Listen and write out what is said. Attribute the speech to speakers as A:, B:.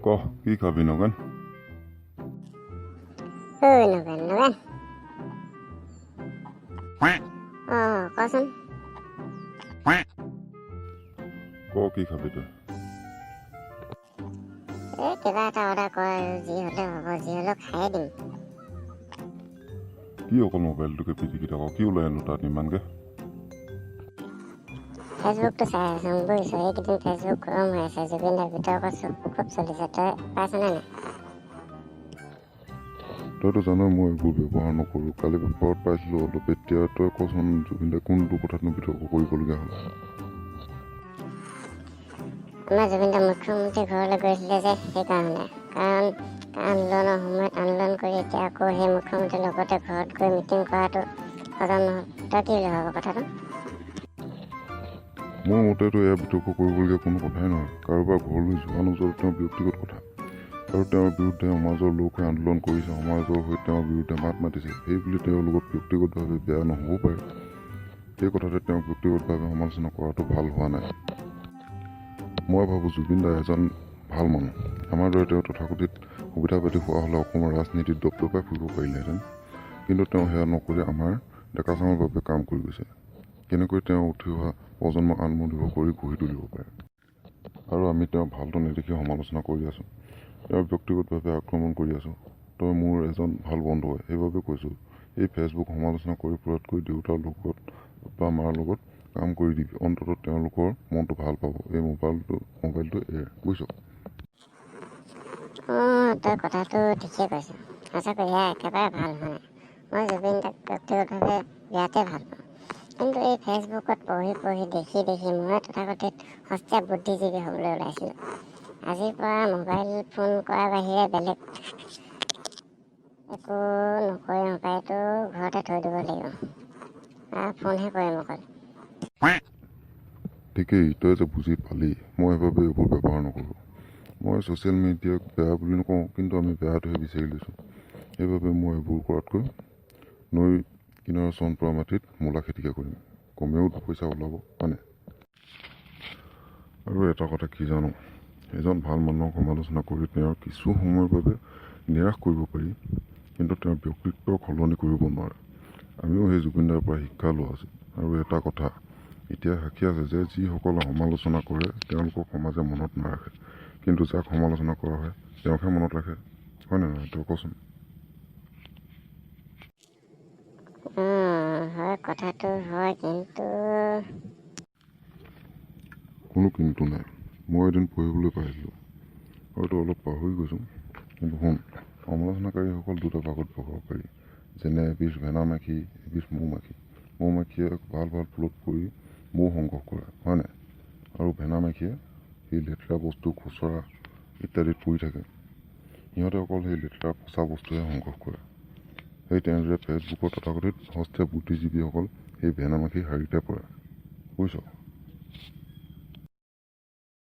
A: ক কি খাবি নগেন?
B: নগেন নগেন কচোন
A: ক কি খাবি তই?
B: কিবা এটা অৰ্ডাৰ কৰ আৰু যি হ'লেও হ'ব, যি হ'লেও খায়ে দিম।
A: কি অকল মোবাইলটোকে পিটিকি থাক? কি ওলাই আনো তাত ইমানকে?
B: ফেচবুকটো চাই আছো বুজিছ, এইকেইদিন ফেচবুক গৰম হৈ আছে। জুবিন দাৰ বিতৰ্ক খুব চলিছে, তই পাইছনে নাই?
A: তইতো জানই মই এইবোৰ ব্যৱহাৰ নকৰোঁ। কালি পেপাৰত পাইছিলোঁ অলপ, এতিয়া তই কচোন জুবিন দাই কোনটো কথাতনো বিতৰ্ক কৰিবলগীয়া হ'ল?
B: আমাৰ জুবিন দা মুখ্যমন্ত্ৰী ঘৰলৈ গৈছিলে যে, সেইকাৰণে। কাৰণ আন্দোলনৰ সময়ত আন্দোলন কৰি এতিয়া আকৌ সেই মুখ্যমন্ত্ৰীৰ লগতে ঘৰত গৈ মিটিং কৰাটো সদন নহ'ল। তই কি বুলি ভাব কথাটো?
A: মোৰ মতেতো এয়া বিতৰ্ক কৰিবলগীয়া কোনো কথাই নহয়। কাৰোবাৰ ঘৰলৈ যোৱা নোযোৱাটো তেওঁৰ ব্যক্তিগত কথা, আৰু তেওঁৰ বিৰুদ্ধে সমাজৰ লোকে আন্দোলন কৰিছে, সমাজৰ হৈ তেওঁৰ বিৰুদ্ধে মাত মাতিছে। সেই বুলি তেওঁৰ লগত ব্যক্তিগতভাৱে বেয়া নহ'বও পাৰে। সেই কথাতে তেওঁক ব্যক্তিগতভাৱে সমালোচনা কৰাটো ভাল হোৱা নাই। মই ভাবোঁ জুবিন দা এজন ভাল মানুহ। আমাৰ দৰে তেওঁ তথাকথিত সুবিধা পাতি হোৱা হ'লে অসমৰ ৰাজনীতিত দপদপাই ফুৰিব পাৰিলেহেঁতেন, কিন্তু তেওঁ সেয়া নকৰি আমাৰ ডেকা চামৰ বাবে কাম কৰি গৈছে। কেনেকৈ তেওঁ উঠি অহা প্ৰজন্মক আত্মনিৰ্ভৰ কৰি গঢ়ি তুলিব পাৰে, আৰু আমি তেওঁ ভালটো নেদেখি সমালোচনা কৰি আছোঁ, তেওঁ ব্যক্তিগতভাৱে আক্ৰমণ কৰি আছোঁ। তই মোৰ এজন ভাল বন্ধু হয়, সেইবাবে কৈছোঁ, এই ফেচবুক সমালোচনা কৰি ফুৰাতকৈ দেউতাৰ লগত বা মাৰ লগত কাম কৰি দিবি। অন্ততঃ তেওঁলোকৰ মনটো ভাল পাব। এই মোবাইলটো এৰ, বুজিছ?
B: তই কথাটো ঠিকেই কৈছ। সঁচাকৈ এয়া একেবাৰে ভাল হোৱা নাই। মই জুবিন দাক ব্যক্তিগতভাৱে বিৰাটেই ভাল পাওঁ, কিন্তু এই ফেচবুকত পঢ়ি দেখি মই তথাকথিত সস্তীয়া বুদ্ধিজীৱী হ'বলৈ ওলাইছিলোঁ। আজিৰ পৰা মোবাইল ফোন কৰাৰ বাহিৰে বেলেগ একো নকৰিম। মোবাইলটো ঘৰতে থৈ দিব লাগিব, ফোনহে কৰিম অকল।
A: ঠিকেই, তই যে বুজি পালি। মই সেইবাবে এইবোৰ ব্যৱহাৰ নকৰোঁ। মই ছ'চিয়েল মিডিয়াক বেয়া বুলি নকওঁ, কিন্তু আমি বেয়াটোহে বিচাৰি লৈছোঁ। সেইবাবে মই এইবোৰ কৰাতকৈ নৈ কিনাৰৰ চন পৰা মাটিত মূলা খেতিকে কৰিম। কমেও পইচা ওলাব, হয়নে? আৰু এটা কথা কি জানো, এজন ভাল মানুহক সমালোচনা কৰি তেওঁৰ কিছু সময়ৰ বাবে নিৰাশ কৰিব পাৰি, কিন্তু তেওঁৰ ব্যক্তিত্ব সলনি কৰিব নোৱাৰে। আমিও সেই জুবিন দাৰ পৰা শিক্ষা লোৱা উচিত। আৰু এটা কথা এতিয়া সাক্ষী আছে যে যিসকলে সমালোচনা কৰে তেওঁলোকক সমাজে মনত নাৰাখে, কিন্তু যাক সমালোচনা কৰা হয় তেওঁকহে মনত ৰাখে, হয়নে নহয়? তই কচোন।
B: হয়, কথাটো হয়, কিন্তু
A: কোনো কিন্তু নাই। মই এদিন পঢ়িবলৈ পাইছিলোঁ, হয়তো অলপ পাহৰি গৈছোঁ, কিন্তু শুন, সমালোচনাকাৰীসকল দুটা ভাগত ভগাব পাৰি। যেনে এবিধ ভেনা মাখি, এবিধ মৌ মাখি। মৌ মাখিয়ে ভাল ফুলত পৰি মৌ সংগ্ৰহ কৰে, হয়নে? আৰু ভেনা মাখিয়ে সেই লেতেৰা বস্তু খুচৰা ইত্যাদিত পৰি থাকে। সিহঁতে অকল সেই লেতেৰা পচা বস্তুহে সংগ্ৰহ কৰে। সেই তেনেদৰে ফেচবুকৰ তথাকথিত সস্তীয়া বুদ্ধিজীৱীসকল সেই ভেনা মাখিৰ শাৰীতে পৰে, বুজিছ?